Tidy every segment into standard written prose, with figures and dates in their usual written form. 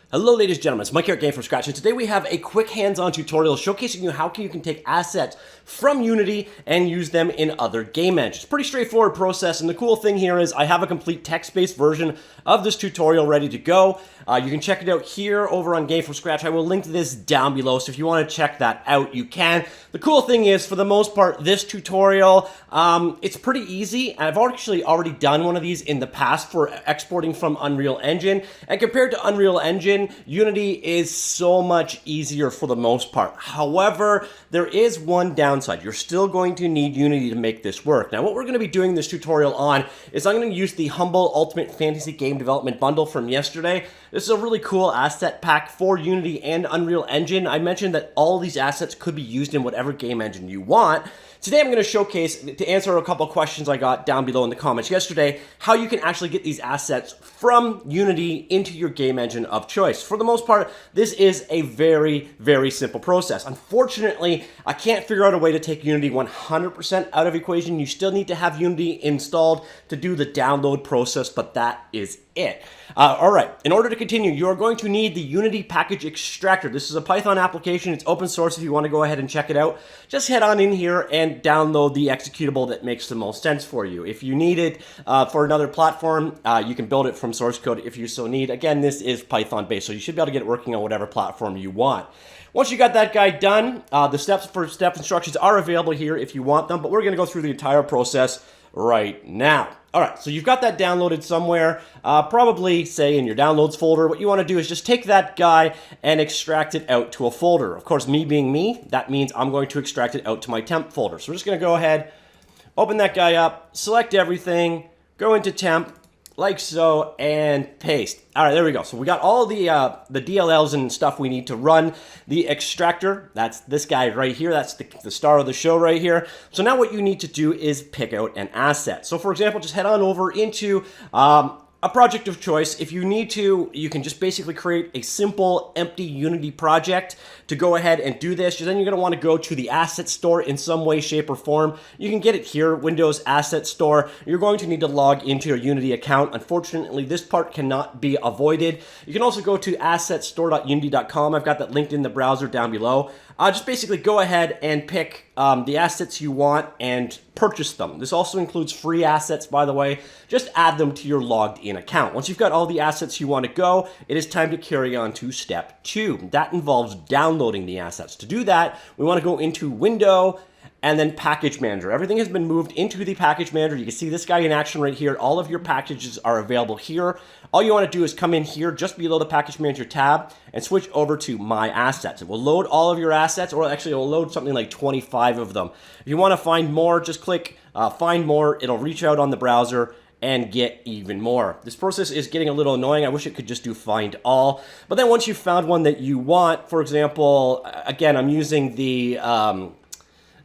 Hello ladies and gentlemen, it's Mike here at Game From Scratch, and today we have a quick hands-on tutorial showcasing you how you can take assets from Unity and use them in other game engines. Pretty straightforward process, and the cool thing here is I have a complete text-based version of this tutorial ready to go. You can check it out here over on Game From Scratch. I will link this down below, so if you want to check that out, you can. The cool thing is, for the most part, this tutorial, it's pretty easy, and I've actually already done one of these in the past for exporting from Unreal Engine, and compared to Unreal Engine, Unity is so much easier for the most part. However, there is one downside. You're still going to need Unity to make this work. Now, what we're going to be doing this tutorial on is I'm going to use the Humble Ultimate Fantasy Game Development Bundle from yesterday. This is a really cool asset pack for Unity and Unreal Engine. I mentioned that all these assets could be used in whatever game engine you want. Today I'm going to showcase, to answer a couple questions I got down below in the comments yesterday, how you can actually get these assets from Unity into your game engine of choice. For the most part, this is a very, very simple process. Unfortunately, I can't figure out a way to take Unity 100% out of the equation. You still need to have Unity installed to do the download process, but that is it. All right, in order to continue, you are going to need the Unity Package Extractor. This is a Python application. It's open source if you want to go ahead and check it out. Just head on in here and download the executable that makes the most sense for you. If you need it for another platform, you can build it from source code if you so need. Again, this is Python based, so you should be able to get it working on whatever platform you want. Once you got that guy done, the step instructions are available here if you want them, but we're going to go through the entire process right now. All right, so you've got that downloaded somewhere, probably, say, in your downloads folder. What you want to do is just take that guy and extract it out to a folder. Of course, me being me, that means I'm going to extract it out to my temp folder. So we're just going to go ahead, open that guy up, select everything, go into temp, like so, and paste. All right, there we go. So we got all the DLLs and stuff we need to run the extractor. That's this guy right here. That's the star of the show right here. So now what you need to do is pick out an asset. So for example, just head on over into a project of choice. If you need to, you can just basically create a simple empty Unity project to go ahead and do this. Then you're going to want to go to the asset store in some way, shape, or form. You can get it here, Windows Asset Store. You're going to need to log into your Unity account. Unfortunately, this part cannot be avoided. You can also go to assetstore.unity.com. I've got that linked in the browser down below. Just basically go ahead and pick the assets you want and purchase them. This also includes free assets, by the way. Just add them to your logged in account. Once you've got all the assets you want to go, it is time to carry on to step 2. That involves downloading the assets. To do that, we want to go into Window and then Package Manager. Everything has been moved into the Package Manager. You can see this guy in action right here. All of your packages are available here. All you want to do is come in here just below the Package Manager tab and switch over to My Assets. It will load all of your assets, or actually it will load something like 25 of them. If you want to find more, just click Find More. It'll reach out on the browser and get even more. This process is getting a little annoying. I wish it could just do Find All. But then once you've found one that you want, for example, again, I'm using the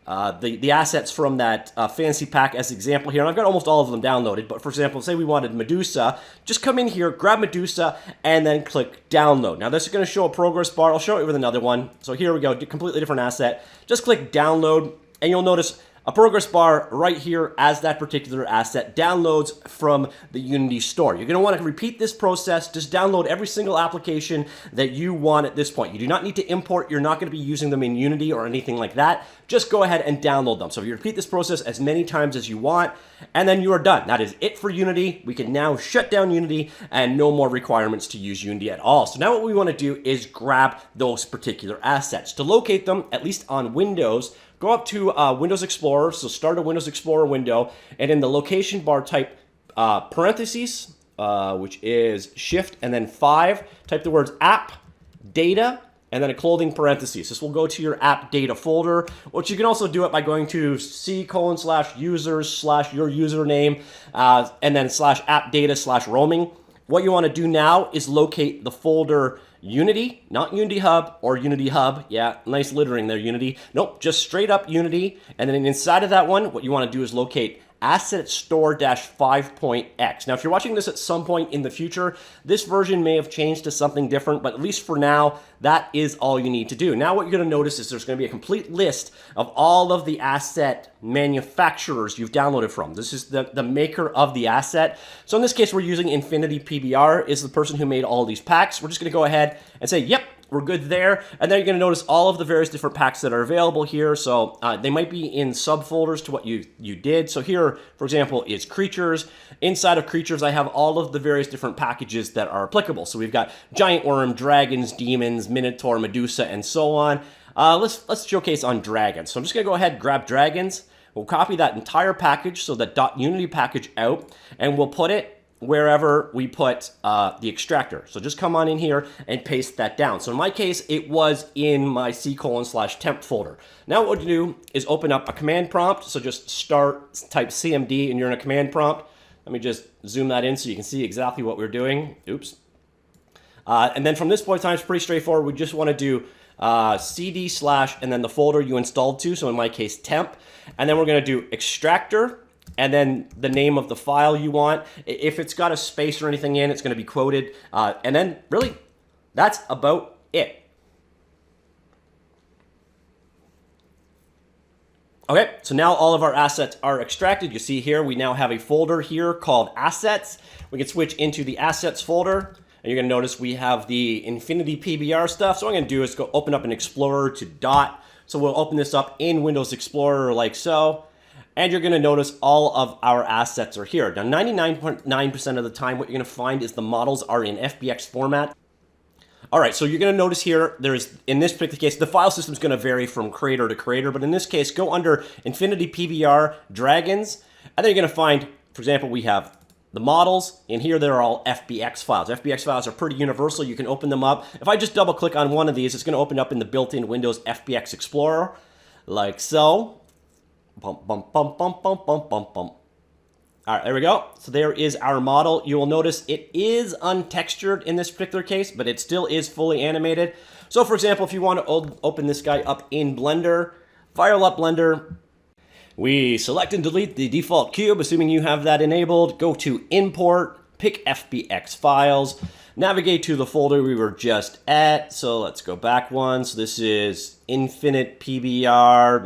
assets from that fantasy pack as example here. And I've got almost all of them downloaded, but for example, say we wanted Medusa, just come in here, grab Medusa, and then click download. Now this is going to show a progress bar. I'll show it with another one. So here we go, completely different asset. Just click download, and you'll notice a progress bar right here as that particular asset downloads from the Unity store. You're going to want to repeat this process. Just download every single application that you want at this point. You do not need to import. You're not going to be using them in Unity or anything like that. Just go ahead and download them. So you repeat this process as many times as you want, and then you are done. That is it for Unity. We can now shut down Unity and no more requirements to use Unity at all. So now what we want to do is grab those particular assets. To locate them, at least on Windows, go up to Windows Explorer, so start a Windows Explorer window, and in the location bar type parentheses, which is Shift and then 5, type the words app, data, and then a clothing parentheses. This will go to your app data folder, which you can also do it by going to c:/users/your username, and then /app data/roaming. What you want to do now is locate the folder Unity, not Unity Hub or Unity Hub. Yeah, nice littering there, Unity. Nope, just straight up Unity. And then inside of that one, what you want to do is locate Asset Store-5.x. Now, if you're watching this at some point in the future, this version may have changed to something different, but at least for now, that is all you need to do. Now, what you're going to notice is there's going to be a complete list of all of the asset manufacturers you've downloaded from. This is the maker of the asset. So in this case, we're using Infinity PBR is the person who made all of these packs. We're just going to go ahead and say, yep, we're good there. And then you're going to notice all of the various different packs that are available here. So they might be in subfolders to what you did. So here, for example, is Creatures. Inside of Creatures, I have all of the various different packages that are applicable. So we've got Giant Worm, Dragons, Demons, Minotaur, Medusa, and so on. Let's showcase on Dragons. So I'm just going to go ahead and grab Dragons. We'll copy that entire package, so the .unity package out, and we'll put it wherever we put the extractor. So just come on in here and paste that down. So in my case, it was in my C:/temp folder. Now what we'll do is open up a command prompt. So just type CMD, and you're in a command prompt. Let me just zoom that in so you can see exactly what we're doing. Oops. And then from this point in time, it's pretty straightforward. We just want to do CD/ and then the folder you installed to. So in my case, temp. And then we're going to do extractor, and then the name of the file you want. If it's got a space or anything in, it's going to be quoted. And then really, that's about it. Okay, so now all of our assets are extracted. You see here, we now have a folder here called assets. We can switch into the assets folder. And you're going to notice we have the Infinity PBR stuff. So what I'm going to do is go open up an Explorer to Dot. So we'll open this up in Windows Explorer like so. And you're going to notice all of our assets are here. Now, 99.9% of the time, what you're going to find is the models are in FBX format. All right, so you're going to notice here, in this particular case, the file system is going to vary from creator to creator. But in this case, go under Infinity PBR Dragons. And then you're going to find, for example, we have the models. In here, they're all FBX files. FBX files are pretty universal. You can open them up. If I just double click on one of these, it's going to open up in the built-in Windows FBX Explorer, like so. Bump, bump, bump, bump, bump, bump, bump, bump. All right, there we go. So there is our model. You will notice it is untextured in this particular case, but it still is fully animated. So for example, if you want to open this guy up in Blender, fire up Blender. We select and delete the default cube, assuming you have that enabled. Go to Import, pick FBX files, navigate to the folder we were just at. So let's go back one. So this is Infinite PBR,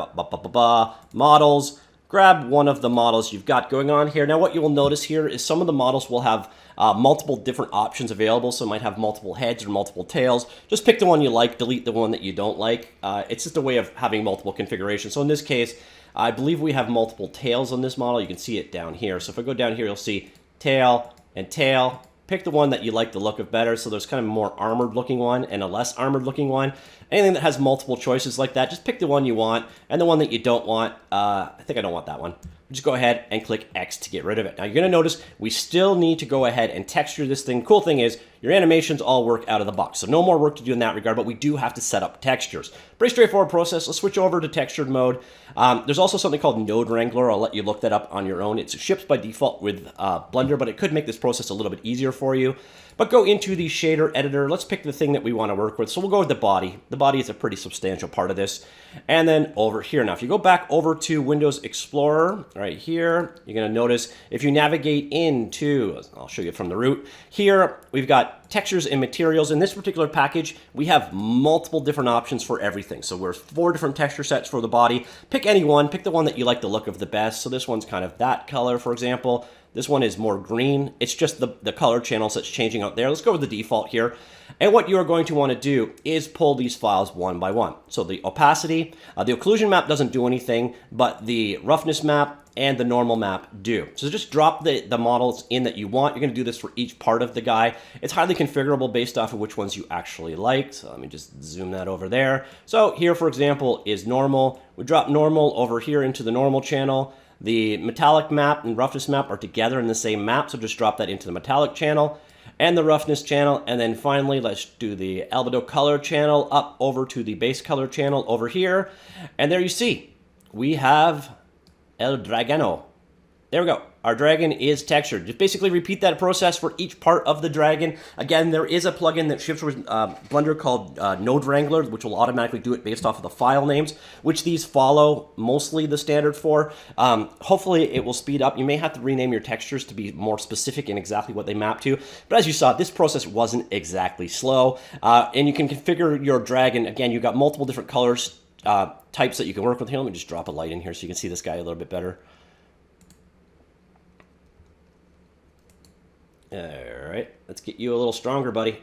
models. Grab one of the models you've got going on here. Now what you will notice here is some of the models will have multiple different options available. So it might have multiple heads or multiple tails. Just pick the one you like, delete the one that you don't like. It's just a way of having multiple configurations. So in this case, I believe we have multiple tails on this model. You can see it down here. So if I go down here, you'll see tail and tail. Pick the one that you like the look of better. So there's kind of a more armored looking one and a less armored looking one. Anything that has multiple choices like that, just pick the one you want. And the one that you don't want, I think I don't want that one. Just go ahead and click X to get rid of it. Now you're going to notice we still need to go ahead and texture this thing. Cool thing is your animations all work out of the box. So no more work to do in that regard, but we do have to set up textures. Pretty straightforward process. Let's switch over to textured mode. There's also something called Node Wrangler. I'll let you look that up on your own. It ships by default with Blender, but it could make this process a little bit easier for you. But go into the shader editor. Let's pick the thing that we want to work with. So we'll go with the body. The body is a pretty substantial part of this. And then over here. Now, if you go back over to Windows Explorer right here, you're going to notice if you navigate into, I'll show you from the root, here we've got textures and materials. In this particular package, we have multiple different options for everything. So we're 4 different texture sets for the body. Pick any one. Pick the one that you like the look of the best. So this one's kind of that color, for example. This one is more green. It's just the color channels that's changing out there. Let's go with the default here. And what you are going to want to do is pull these files one by one. So the opacity, the occlusion map doesn't do anything, but the roughness map and the normal map do. So just drop the models in that you want. You're going to do this for each part of the guy. It's highly configurable based off of which ones you actually like. So let me just zoom that over there. So here, for example, is normal. We drop normal over here into the normal channel. The metallic map and roughness map are together in the same map, so just drop that into the metallic channel and the roughness channel. And then finally, let's do the albedo color channel up over to the base color channel over here. And there you see, we have El Dragano. There we go. Our dragon is textured. Just basically repeat that process for each part of the dragon. Again, there is a plugin that ships with Blender called Node Wrangler, which will automatically do it based off of the file names, which these follow mostly the standard for. Hopefully, it will speed up. You may have to rename your textures to be more specific in exactly what they map to. But as you saw, this process wasn't exactly slow. And you can configure your dragon. Again, you've got multiple different colors, types that you can work with here. Let me just drop a light in here so you can see this guy a little bit better. All right, let's get you a little stronger, buddy.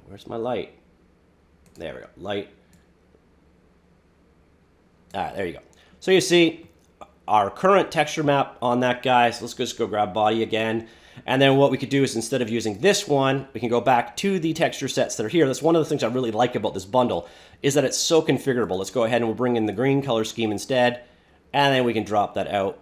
Where's my light? There we go, light. All right, there you go. So you see our current texture map on that guy. So let's just go grab body again. And then what we could do is instead of using this one, we can go back to the texture sets that are here. That's one of the things I really like about this bundle is that it's so configurable. Let's go ahead and we'll bring in the green color scheme instead. And then we can drop that out.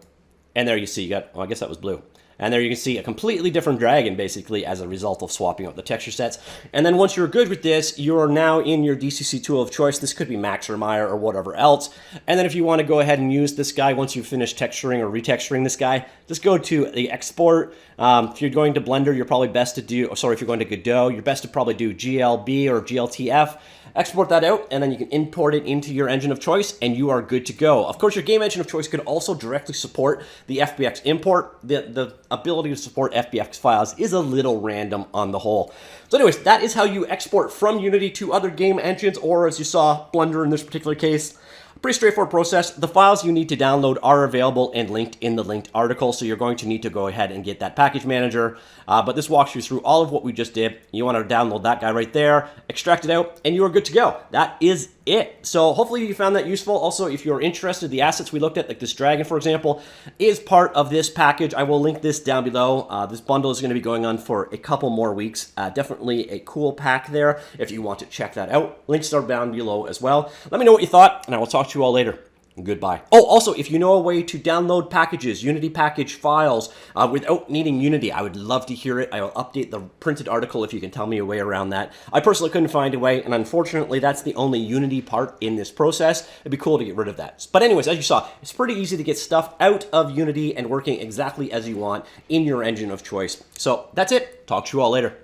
And there you see, you got, oh, I guess that was blue. And there you can see a completely different dragon, basically, as a result of swapping out the texture sets. And then once you're good with this, you're now in your DCC tool of choice. This could be Max or Maya or whatever else. And then if you want to go ahead and use this guy, once you've finished texturing or retexturing this guy, just go to the export. If you're going to Blender, you're probably best to do, if you're going to Godot, you're best to probably do GLB or GLTF. Export that out, and then you can import it into your engine of choice, and you are good to go. Of course, your game engine of choice could also directly support the FBX import. The ability to support FBX files is a little random on the whole. So anyways, that is how you export from Unity to other game engines, or as you saw, Blender in this particular case. Pretty straightforward process. The files you need to download are available and linked in the linked article, so you're going to need to go ahead and get that package manager. But this walks you through all of what we just did. You want to download that guy right there, extract it out, and you are good to go. That is it. So hopefully you found that useful. Also, if you're interested, the assets we looked at, like this dragon, for example, is part of this package. I will link this down below. This bundle is going to be going on for a couple more weeks. Definitely a cool pack there if you want to check that out. Links are down below as well. Let me know what you thought, and I will talk to you all later. Goodbye. Oh, also, if you know a way to download packages, Unity package files, without needing Unity, I would love to hear it. I will update the printed article if you can tell me a way around that. I personally couldn't find a way, and unfortunately, that's the only Unity part in this process. It'd be cool to get rid of that. But anyways, as you saw, it's pretty easy to get stuff out of Unity and working exactly as you want in your engine of choice. So that's it. Talk to you all later.